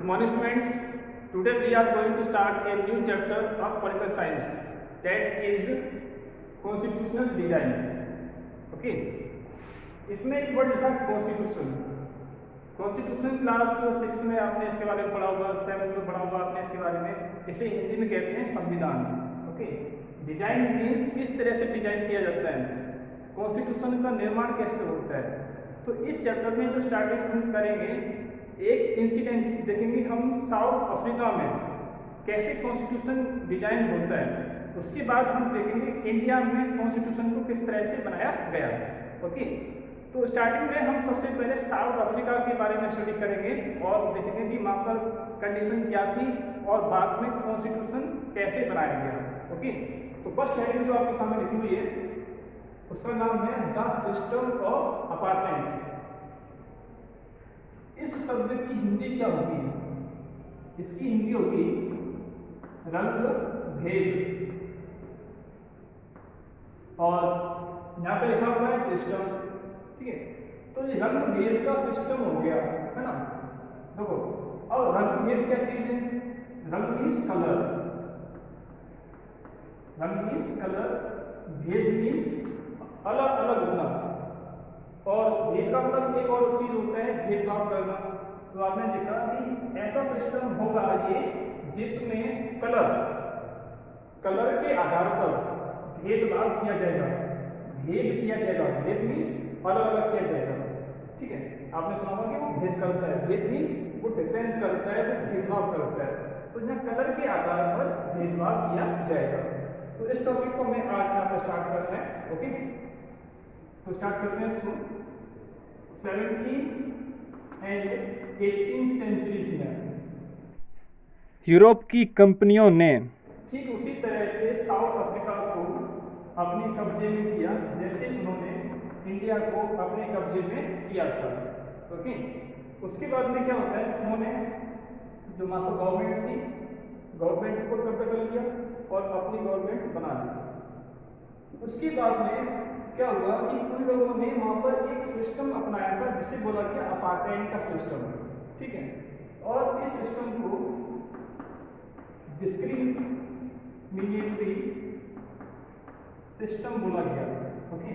Good morning, students. Today we are going to start a new chapter of political science, that is constitutional design. Okay. इसमें एक word लिखा constitution. Constitution class 6 में आपने इसके बारे में पढ़ा होगा, 7 में पढ़ा होगा आपने इसके बारे में. इसे हिंदी में कहते हैं संविधान. ओके. डिजाइन मीन्स किस तरह से डिजाइन किया जाता है, कॉन्स्टिट्यूशन का निर्माण कैसे होता है. तो इस चैप्टर में जो स्टार्टिंग हम करेंगे, एक इंसिडेंट देखेंगे हम साउथ अफ्रीका में कैसे कॉन्स्टिट्यूशन डिजाइन होता है. उसके बाद हम देखेंगे इंडिया में कॉन्स्टिट्यूशन को किस तरह से बनाया गया. ओके. तो स्टार्टिंग में हम सबसे पहले साउथ अफ्रीका के बारे में स्टडी करेंगे और देखेंगे कि वहाँ पर कंडीशन क्या थी और बाद में कॉन्स्टिट्यूशन कैसे बनाया गया. ओके. तो फर्स्ट हेडिंग जो आपके सामने लिखी हुई है उसका नाम है द सिस्टम ऑफ अपार्टमेंट. इस शब्द की हिंदी क्या होगी? इसकी हिंदी होगी रंग भेद. और यहाँ पे लिखा हुआ है सिस्टम. ठीक है. तो ये रंग भेद का सिस्टम हो गया है ना. देखो, और रंग भेद क्या चीज है? रंग मीन्स कलर, रंग मीन्स कलर, भेद मीन्स अलग अलग होना. और भेद का मतलब एक और चीज होता है भेदभाव करना. तो आपने देखा कि ऐसा सिस्टम होगा ये जिसमें कलर के आधार पर भेदभाव किया जाएगा, भेद किया जाएगा. भेद मीन्स अलग अलग किया जाएगा. ठीक है. आपने सुना होगा कि वो भेद करता है, भेद मीन्स वो डिफरेंस करता है, वो भेदभाव करता है. तो यहाँ कलर के आधार पर भेदभाव किया जाएगा. तो इस टॉपिक को मैं आज यहाँ पर स्टार्ट करना है. ओके. तो स्टार्ट करते हैं इसको. 17 एंड 18 सेंचुरीज में यूरोप की कंपनियों ने ठीक उसी तरह से साउथ अफ्रीका को अपने कब्जे में किया जैसे उन्होंने इंडिया को अपने कब्जे में किया था. ओके. उसके बाद में क्या होता है, उन्होंने जो वहाँ पर गवर्नमेंट थी, गवर्नमेंट को कब्जा कर लिया और अपनी गवर्नमेंट बना ली. उसके बाद में क्या हुआ कि उन लोगों ने वहां पर एक सिस्टम अपनाया था जिसे बोला गया अपार्टमेंट का सिस्टम. ठीक है. और इस सिस्टम को डिस्क्रिमिनेटरी सिस्टम बोला गया. ओके.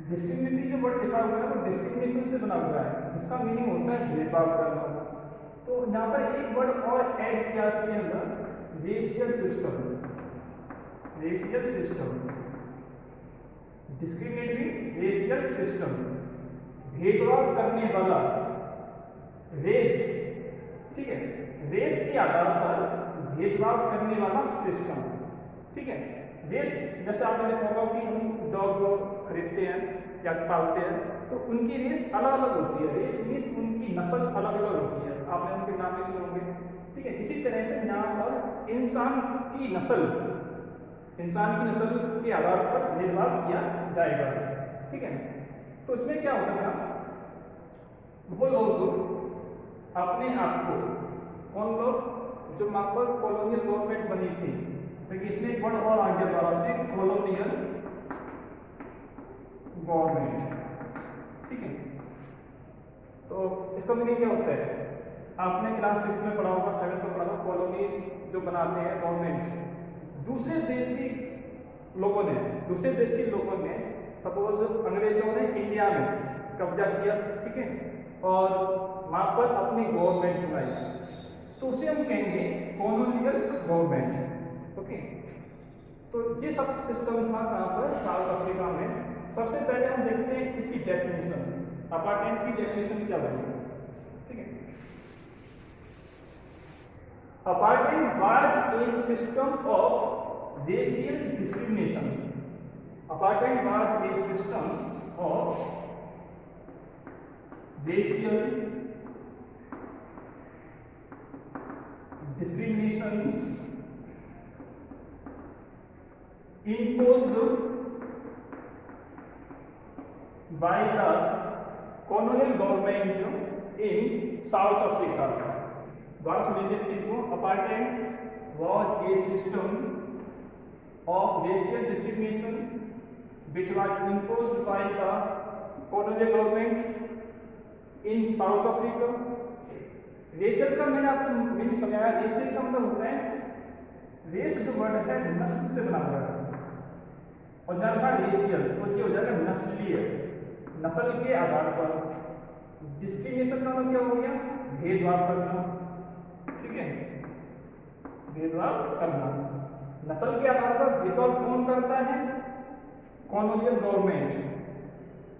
डिस्क्रिमिनेटरी जो वर्ड लिखा हुआ है वो डिस्क्रिमिनेशन से बना हुआ है, जिसका मीनिंग होता है भेदभाव करना. तो यहाँ पर एक वर्ड और ऐड किया इसके अंदर, racial system. Racial system, discriminatory racial system, भेदभाव करने वाला. रेस, ठीक है, रेस के आधार पर भेदभाव करने वाला सिस्टम. ठीक है. रेस जैसे आपने देखा होगा कि हम डॉग खरीदते हैं या पालते हैं तो उनकी रेस अलग अलग होती है. रेस मीन्स उनकी नस्ल अलग अलग होती है. आपने उनके नाम भी सुने होंगे. ठीक है. इसी तरह से यहाँ पर इंसान की नस्ल के आधार पर भेदभाव किया जाएगा. ठीक है. तो इसमें क्या होता है, वो लोग अपने आप को, कौन लोग, जो वहां पर कॉलोनियल गवर्नमेंट बनी थी, क्योंकि इसमें एक वर्ड और आ गया द्वारा से कॉलोनियल गवर्नमेंट. ठीक है. तो इसका मीनिंग क्या होता है, आपने क्लास 6 में पढ़ा होगा, 7 में पढ़ा होगा. कॉलोनीज जो बनाते हैं गवर्नमेंट, दूसरे देश के लोगों ने सपोज अंग्रेजों ने इंडिया में कब्जा किया. ठीक है. और वहां पर अपनी गवर्नमेंट बनाई, तो उसे हम कहेंगे कॉलोनियल गवर्नमेंट. ओके. तो ये सब सिस्टम था कहां पर, साउथ अफ्रीका में. सबसे पहले हम देखते हैं इसकी डेफिनेशन, अपार्टमेंट की डेफिनेशन क्या बनी. ठीक है. Apartment was a system of racial discrimination. Apartment was a system of racial discrimination imposed by the colonial government in South Africa. बात सुनिए इस चीज को. Apartment was a system of racial discrimination which was imposed by the colonial government in South Africa. Racial का मैंने समझाया, racial का मतलब होता है, रेस जो वर्ड है नस्ल से बना हुआ है, और जब का रेशियल तो ये हो जाएगा नस्लीय, नस्ल के आधार पर। डिस्क्रिमिनेशन का मतलब क्या हो गया, भेदभाव करना, ठीक है, भेदभाव करना। नस्ल के आधार पर भेदभाव कौन करता है, कॉलोनियल गवर्नमेंट,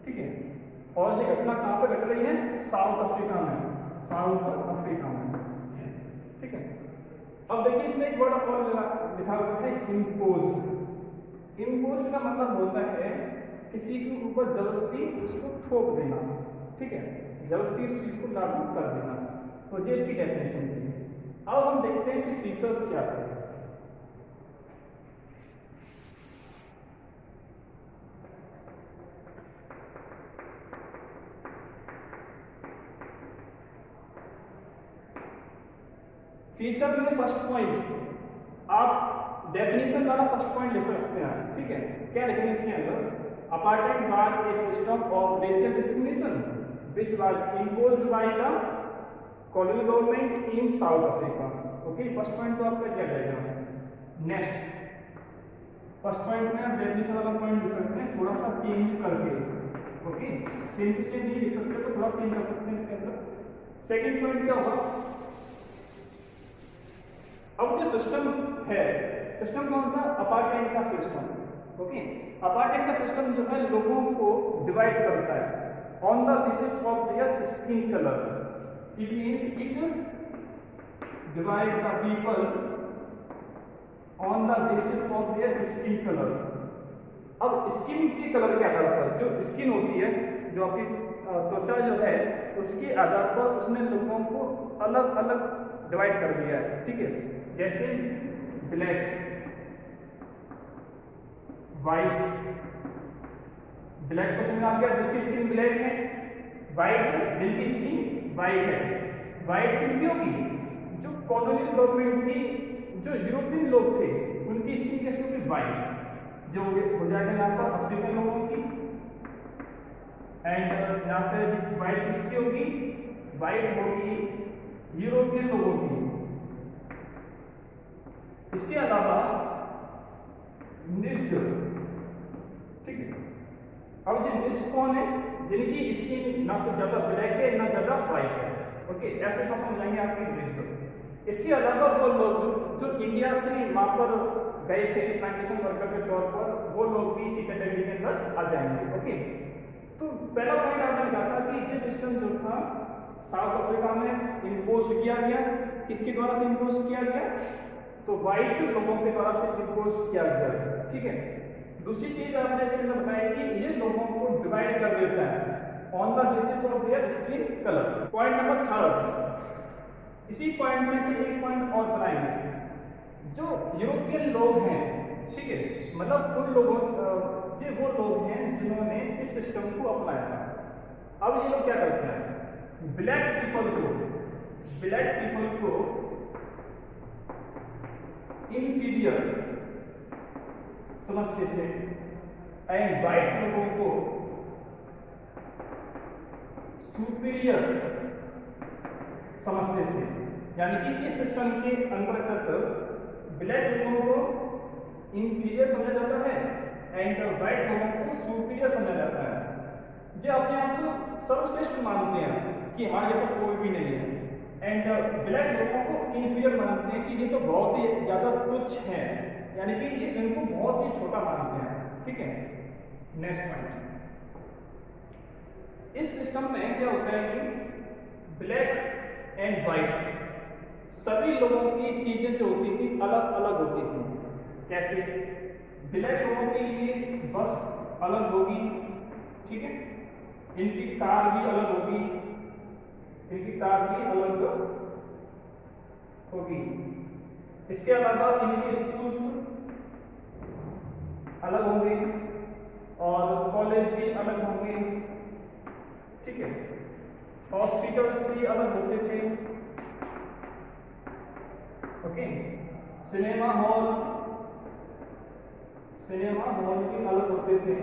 ठीक है। और ये घटना कहाँ पर घट रही है, साउथ अफ्रीका में, साउथ अफ्रीका में, ठीक है। अब देखिए इसमें एक वर्ड और लिखा हुआ है इम्पोज। इम्पोज का मतलब होता है किसी के ऊपर जबरदस्ती उसको थोप देना, ठीक है, जबरदस्ती उस चीज को लागू कर देना। तो ये इसकी डेफिनेशन थी। अब हम देखते हैं इसके फीचर्स क्या थे। फीचर में फर्स्ट पॉइंट आप डेफिनेशन वाला फर्स्ट पॉइंट ले सकते हैं, ठीक है। क्या लिखना है इसके अंदर, apartheid by a system of racial discrimination which was imposed by the colonial government in South Africa. Okay, first point तो आपका क्या रहेगा। नेक्स्ट फर्स्ट पॉइंट में आप डेफिनेशन वाला पॉइंट लिख सकते हैं थोड़ा सा चेंज करके, ओके, सेम टू सेम नहीं लिख सकते तो थोड़ा चेंज कर सकते हैं इसके अंदर। सेकंड पॉइंट क्या होगा, अब जो सिस्टम है, सिस्टम कौन सा, अपार्टमेंट का सिस्टम, ओके। अपार्टमेंट का सिस्टम जो है लोगों को डिवाइड करता है on the basis of their skin colour. It means it divide the people on the basis of their skin colour. अब स्किन के कलर के आधार पर, जो स्किन होती है, जो आपकी त्वचा जो है, उसके आधार पर उसने लोगों को अलग अलग डिवाइड कर दिया है, ठीक है। जैसे ब्लैक, व्हाइट, ब्लैक को समझ आ गया जिसकी स्किन ब्लैक है, व्हाइट जिनकी स्किन व्हाइट है। व्हाइट क्यों की, जो कॉलोनियल गवर्नमेंट की जो यूरोपियन लोग थे उनकी स्किन कैसी होगी, व्हाइट, जो हो जाएगा यहाँ पर अफ्रीकन लोगों की। एंड यहाँ पे व्हाइट किसकी होगी, व्हाइट होगी यूरोपियन लोगों की। इसके अलावा निष्ठ, ठीक है। अब ये निष्ठ कौन है, जिनकी स्किन ना तो ज्यादा ब्लैक है ना ज्यादा व्हाइट है, ओके, ऐसे तो समझाएंगे आपकी निष्ठ। इसके अलावा वो लोग जो इंडिया से वहां पर गए थे प्लांटेशन वर्कर के तौर पर, वो लोग भी इसी कैटेगरी के अंदर आ जाएंगे, ओके। तो पहला पॉइंट आपने कहा था कि ये सिस्टम जो था साउथ अफ्रीका में इम्पोज किया गया, किसके द्वारा से इम्पोज किया गया, तो व्हाइट लोगों के द्वारा से इम्पोज किया गया, ठीक है। दूसरी चीज आपने इसके अंदर बताया कि ये लोगों को डिवाइड कर देता है on the basis of their skin colour. Point number third, इसी पॉइंट में से एक पॉइंट और बनाएंगे। जो यूरोपियन लोग हैं, ठीक है, मतलब उन लोगों ये वो लोग हैं जिन्होंने इस सिस्टम को अपनाया था। अब ये लोग क्या करते हैं, ब्लैक पीपल को इंफीरियर समझते थे एंड व्हाइट लोगों को सुपीरियर समझते थे। यानी कि इस सिस्टम के अंतर्गत ब्लैक लोगों को इंफीरियर समझा जाता है एंड व्हाइट लोगों को सुपीरियर समझा जाता है। जो अपने आप को सर्वश्रेष्ठ मानते हैं कि हमारे जैसा कोई भी नहीं है, एंड ब्लैक लोगों को इंफीरियर मानते हैं कि ये तो बहुत ही ज्यादा तुच्छ है, यानी कि ये इनको बहुत ही छोटा मानते हैं, ठीक है। नेक्स्ट पॉइंट, इस सिस्टम में क्या होता है कि ब्लैक एंड व्हाइट सभी लोगों की चीजें जो होती थी अलग अलग होती थी। कैसे, ब्लैक लोगों के लिए बस अलग होगी, ठीक है, इनकी कार भी अलग होगी, इनकी कार भी अलग होगी। इसके अलावा इनके स्कूल्स अलग होंगे और कॉलेज भी अलग होंगे, ठीक है। हॉस्पिटल्स भी अलग होते थे, ओके। सिनेमा हॉल भी अलग होते थे,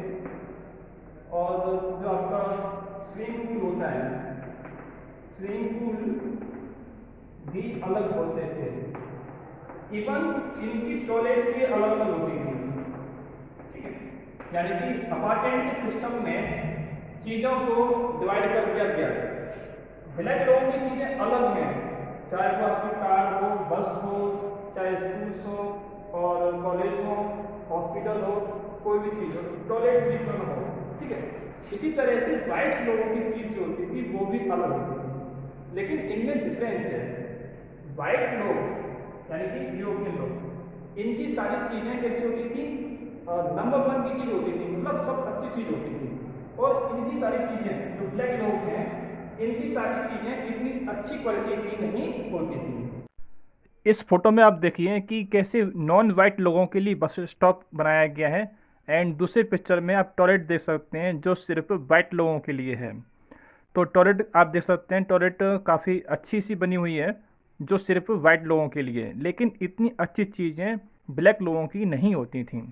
और जो आपका स्विमिंग पूल होता है, स्विमिंग पूल भी अलग होते थे। इवन इनकी टॉयलेट्स भी अलग अलग होती थी, ठीक है। यानी कि अपार्टमेंट के सिस्टम में चीजों को डिवाइड कर दिया गया है। ब्लैक लोगों की चीजें अलग हैं, चाहे वो आपकी कार हो, बस हो, चाहे स्कूल्स हो और कॉलेज हो, हॉस्पिटल हो, कोई भी चीज हो, टॉयलेट भी हो, ठीक है। इसी तरह से व्हाइट लोगों की चीज जो होती थी वो भी अलग होती थी, लेकिन इनमें डिफरेंस है। व्हाइट लोग यानी कि यूरोपियन लोग, इनकी सारी चीजें कैसी होती थी, नंबर 1 की चीज होती थी, मतलब सब अच्छी चीज होती थी। और इनकी सारी चीजें जो ब्लैक लोग हैं, इनकी सारी चीजें इतनी अच्छी क्वालिटी की नहीं होती थी। इस फोटो में आप देखिए कि कैसे नॉन वाइट लोगों के लिए बस स्टॉप बनाया गया है, एंड दूसरे पिक्चर में आप टॉयलेट देख सकते हैं जो सिर्फ वाइट लोगों के लिए है। तो टॉयलेट आप देख सकते हैं, टॉयलेट काफ़ी अच्छी सी बनी हुई है जो सिर्फ वाइट लोगों के लिए, लेकिन इतनी अच्छी चीज़ें ब्लैक लोगों की नहीं होती थी।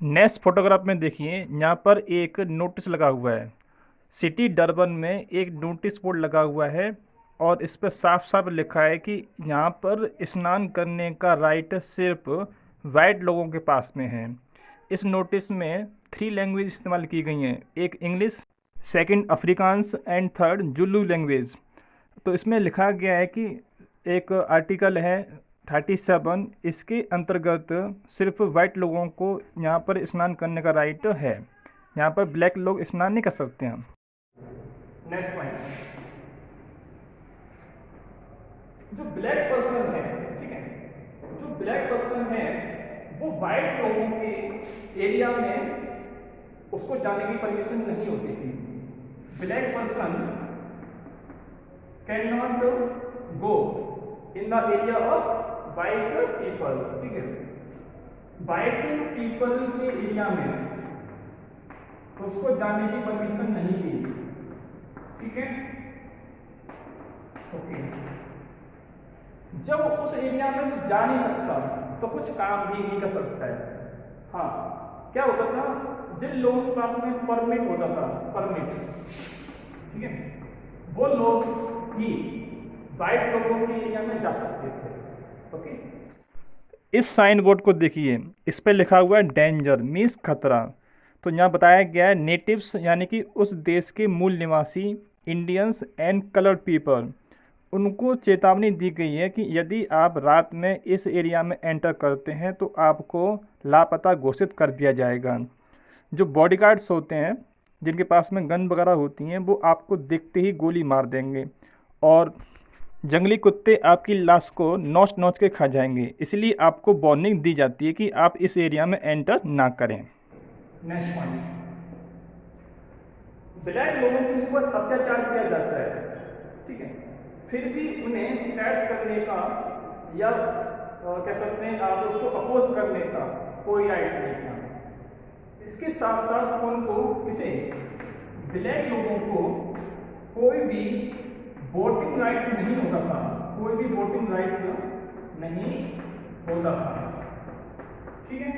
नेक्स्ट फोटोग्राफ में देखिए, यहाँ पर एक नोटिस लगा हुआ है। सिटी डरबन में एक नोटिस बोर्ड लगा हुआ है और इस पर साफ साफ लिखा है कि यहाँ पर स्नान करने का राइट सिर्फ वाइट लोगों के पास में है। इस नोटिस में 3 लैंग्वेज इस्तेमाल की गई हैं, एक English, second Afrikaans and third Zulu language. तो इसमें लिखा गया है कि एक आर्टिकल है 37, इसके अंतर्गत सिर्फ वाइट लोगों को यहाँ पर स्नान करने का राइट है, यहाँ पर ब्लैक लोग स्नान नहीं कर सकते हैं। नेक्स्ट पॉइंट, जो ब्लैक पर्सन है, ठीक है, जो ब्लैक पर्सन है वो वाइट लोगों के एरिया में उसको जाने की परमिशन नहीं होती थी। Black person can not go in the area of white people, ठीक है। वाइट पीपल के एरिया में उसको जाने की परमिशन नहीं थी, ठीक है, ओके। जब उस एरिया में वो जा नहीं सकता तो कुछ काम भी नहीं कर सकता है। हाँ, क्या होता था, जिन लोगों के पास में परमिट होता था, परमिट, ठीक है, वो लोग ही वाइट लोगों के एरिया में जा सकते थे, ओके। इस साइन बोर्ड को देखिए, इस पर लिखा हुआ है डेंजर मीन्स खतरा। तो यहाँ बताया गया है नेटिव्स यानी कि उस देश के मूल निवासी, इंडियंस एंड कलर्ड पीपल, उनको चेतावनी दी गई है कि यदि आप रात में इस एरिया में एंटर करते हैं तो आपको लापता घोषित कर दिया जाएगा। जो बॉडीगार्ड्स होते हैं जिनके पास में गन वगैरह होती हैं, वो आपको देखते ही गोली मार देंगे और जंगली कुत्ते आपकी लाश को नोच नोच के खा जाएंगे। इसलिए आपको वार्निंग दी जाती है कि आप इस एरिया में एंटर ना करें। नेक्स्ट पॉइंट, ब्लैक लोगों के ऊपर अत्याचार किया जाता है, ठीक है, फिर भी उन्हें शिकायत करने का या कह सकते हैं आप उसको अपोज करने का कोई राइट नहीं था। इसके साथ साथ उनको किसे, ब्लैक लोगों को कोई भी वोटिंग राइट नहीं होता था, कोई भी वोटिंग राइट नहीं होता था, ठीक है।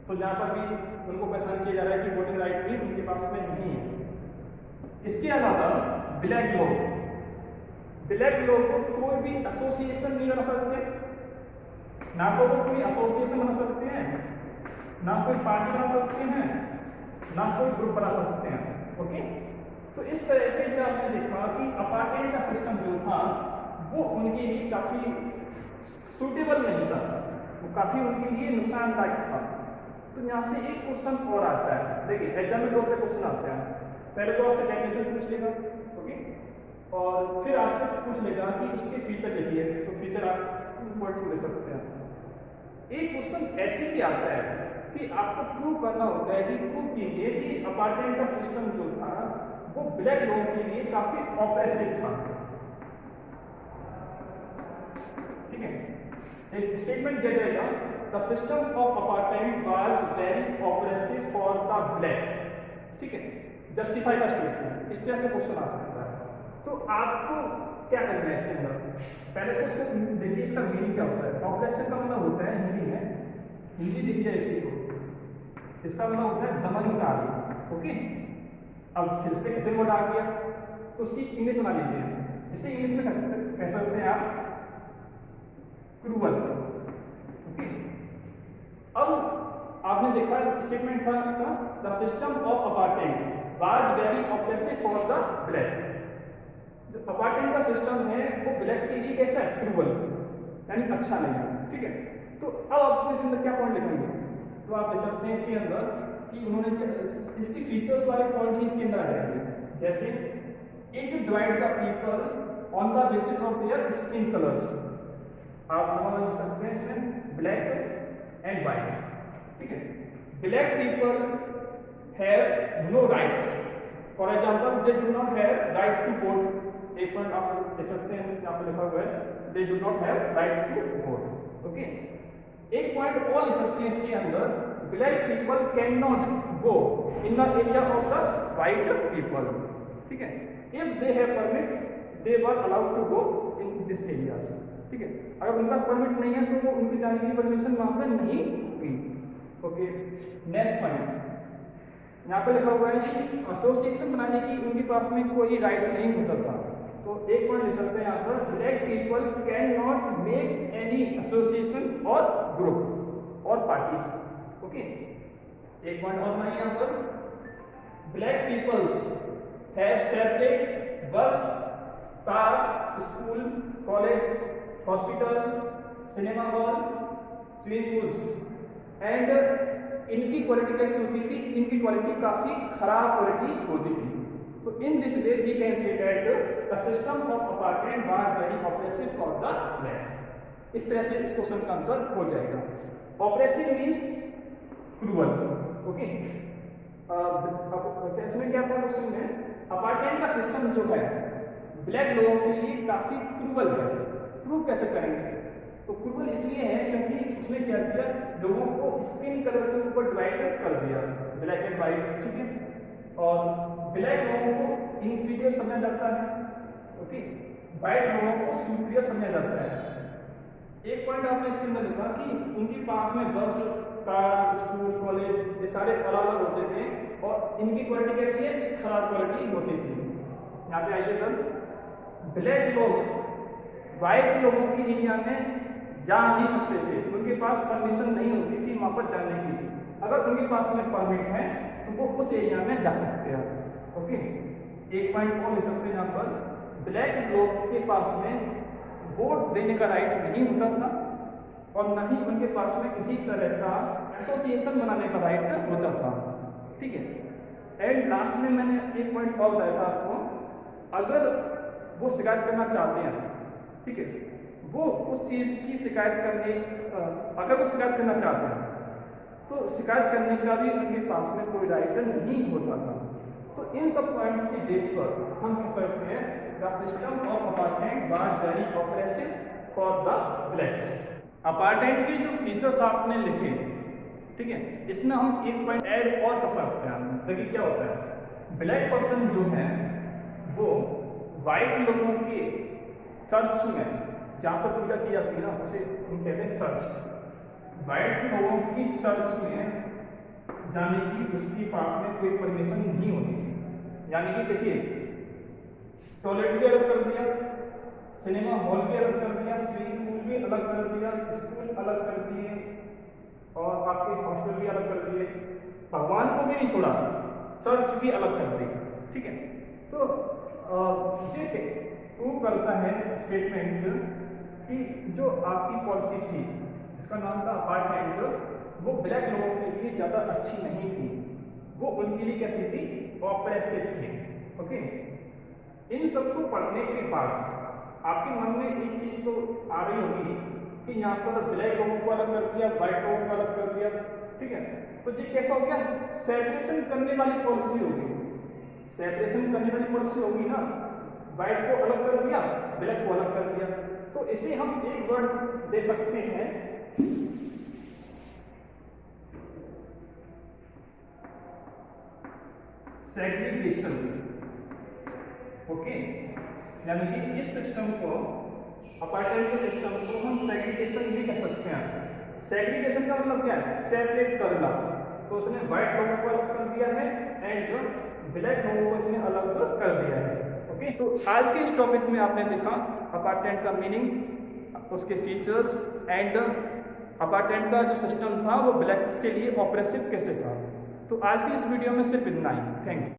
तो जहाँ पर भी उनको पसंद किया जा रहा है कि वोटिंग राइट भी उनके पास में नहीं है। इसके अलावा ब्लैक लोग को कोई भी एसोसिएशन नहीं बना सकते, ना तो वो कोई एसोसिएशन बना सकते हैं, ना कोई पार्टी बना सकते हैं, ना कोई ग्रुप बना सकते हैं, ओके। तो इस तरह से जो आपने देखा कि अपार्टमेंट का सिस्टम जो था वो उनके लिए काफी सूटेबल नहीं था, वो काफी उनके लिए नुकसानदायक था। तो यहाँ से एक क्वेश्चन और आता है, देखिए एग्जाम में 2 क्वेश्चन आते हैं। पहले तो आपसे डेफिनेशन पूछ लेगा, ओके, और फिर आपसे पूछ लेगा कि उसके फीचर लिखिए, तो फीचर आप वर्ड को ले सकते हैं। एक क्वेश्चन ऐसे भी आता है कि आपको प्रूव करना होता है कि प्रूव कीजिए कि अपार्टमेंट का सिस्टम जो था वो ब्लैक लोगों के लिए काफी ऑप्रेसिव था, ठीक है। एक स्टेटमेंट दिया जाएगा, the system of apartment was very oppressive for the black, ठीक है, जस्टिफाई द स्टेटमेंट। इस तरह से क्वेश्चन आ सकता है। तो आपको क्या करना है इसके अंदर, पहले तो उसको देखिए इसका मीनिंग क्या होता है। ऑप्रेसिव का मतलब होता है हिंदी में, हिंदी देखिए इसको, इसका मतलब होता है दमनकारी, ओके। अब फिर से कितने वर्ड आ गया तो उसकी इंग्लिश बना लीजिए, इसे इंग्लिश में कह सकते हैं आप क्रूअल। ओके, अब आपने देखा स्टेटमेंट था the system of apartment was very oppressive for the black. जो अपार्टमेंट का सिस्टम है वो ब्लैक के लिए कैसा है, क्रूअल, यानी अच्छा नहीं है। ठीक है, तो अब आपको इसके अंदर क्या पॉइंट लिखेंगे, तो आप लिख सकते हैं इसके अंदर कि उन्होंने इसकी फीचर्स वाले पॉइंट ही इसके अंदर आ जाएंगे, जैसे it divide the people on the basis of their skin colours. आप समझ सकते हैं इसमें ब्लैक एंड व्हाइट। ठीक है, black people have no rights, for example they do not have right to vote. एक पॉइंट आप देख सकते हैं यहाँ पे लिखा हुआ है they do not have right to vote. Okay, एक पॉइंट और लिख सकते हैं इसके अंदर, black people can not go in the area of the white people. ठीक है, if they have permit they were allowed to go in this areas. ठीक है, अगर उनके पास परमिट नहीं है तो वो उनकी जाने की परमिशन वहां पर नहीं हुई। ओके, नेक्स्ट पॉइंट यहाँ पे लिखा हुआ है कि एसोसिएशन बनाने की उनके पास में कोई राइट नहीं होता था। तो एक पॉइंट लिख सकते हैं यहाँ पर, black people can not make any association और ग्रुप और पार्टीज। ओके, एक पॉइंट और बनाइए यहाँ पर, ब्लैक पीपल्स हैव सेपरेट बस, car, school, college, hospitals, cinema hall, swimming pools and इनकी क्वालिटी कैसी होती थी, इनकी क्वालिटी काफी खराब क्वालिटी होती थी। तो in this way we can say that the system of apartment was very oppressive for the black. इस तरह से इस क्वेश्चन का आंसर हो जाएगा। Oppressive means cruel. ओके, अब इसमें क्या था क्वेश्चन में, अपार्टमेंट का सिस्टम जो है ब्लैक लोगों के लिए काफी क्रूअल है। प्रूव कैसे करेंगे, तो क्रूअल इसलिए है क्योंकि उसने क्या किया, लोगों को स्किन कलर के ऊपर डिवाइड कर दिया, ब्लैक एंड व्हाइट। ठीक है, और ब्लैक लोगों को इंफीरियर समझा जाता है, ओके, व्हाइट लोगों को सुपीरियर समझा जाता है। एक पॉइंट आपने इसके अंदर लिखा कि उनके पास में बस, कार, स्कूल, कॉलेज ये सारे अलग अलग होते थे और इनकी क्वालिटी कैसी है, खराब क्वालिटी होती थी। यहाँ पे आइए सर, ब्लैक लोग व्हाइट लोगों की एरिया में जा नहीं सकते थे, उनके पास परमिशन नहीं होती थी वहां पर जाने की। अगर उनके पास में परमिट है तो वो उस एरिया में जा सकते हैं। ओके, एक पॉइंट और लिख सकते हैं यहाँ पर, ब्लैक लोग के पास में वोट देने का राइट नहीं होता था और न ही उनके पास में किसी तरह का एसोसिएशन बनाने का राइट होता था। ठीक है, एंड लास्ट में मैंने एक पॉइंट और बताया था आपको, अगर वो शिकायत करना चाहते हैं, ठीक है, वो उस चीज की शिकायत करने, अगर वो शिकायत करना चाहते हैं तो शिकायत करने का भी उनके पास में कोई राइट नहीं होता था। तो इन सब पॉइंट्स की बेस पर हम कह सकते हैं the system of apartment was very oppressive for the blacks. Apartment के जो फीचर्स आपने लिखे, ठीक है, इसमें हम एक पॉइंट ऐड और कर सकते हैं। देखिए क्या होता है, ब्लैक पर्सन जो है वो व्हाइट लोगों के चर्च में जहाँ पर पूजा की जाती है ना उसे हम कहते हैं चर्च। व्हाइट लोगों की चर्च में जाने की उसके पास में कोई परमिशन नहीं होती। यानी कि देखिए, टॉयलेट भी अलग कर दिया, सिनेमा हॉल भी अलग कर दिया, स्विमिंग पूल भी अलग कर दिया, स्कूल अलग कर दिए और आपके हॉस्टल भी अलग कर दिए, भगवान को भी नहीं छोड़ा, चर्च भी अलग कर दी। ठीक है, तो ये प्रूव करता है स्टेटमेंट कि जो आपकी पॉलिसी थी जिसका नाम था अपार्टमेंट, वो ब्लैक लोगों के लिए ज़्यादा अच्छी नहीं थी, वो उनके लिए कैसी थी, ऑप्रेसिव थी। ओके, इन सबको पढ़ने के बाद आपके मन में एक चीज़ तो आ रही होगी कि यहाँ पर ब्लैक लोगों को अलग कर दिया, व्हाइट लोगों को अलग कर दिया। ठीक है, तो ये कैसा हो गया, सेपरेशन करने वाली पॉलिसी होगी। सेपरेशन करने वाली पॉलिसी होगी ना, व्हाइट को अलग कर दिया, ब्लैक को अलग कर दिया। तो इसे हम एक वर्ड दे सकते हैं, सेग्रीगेशन। ओके, यानी कि इस सिस्टम को, अपार्टमेंट के सिस्टम को हम सेग्रीगेशन भी कह सकते हैं। सेग्रीगेशन का मतलब क्या है, सेपरेट करना। तो उसने व्हाइट लोगों को अलग कर दिया है एंड ब्लैक लोगों को इसने अलग कर दिया है। ओके, तो आज के इस टॉपिक में आपने देखा अपार्टेंट का मीनिंग, उसके फीचर्स एंड अपार्टेंट का जो सिस्टम था वो ब्लैक्स के लिए ऑपरेसिव कैसे था। तो आज की इस वीडियो में सिर्फ इतना ही। Thank you.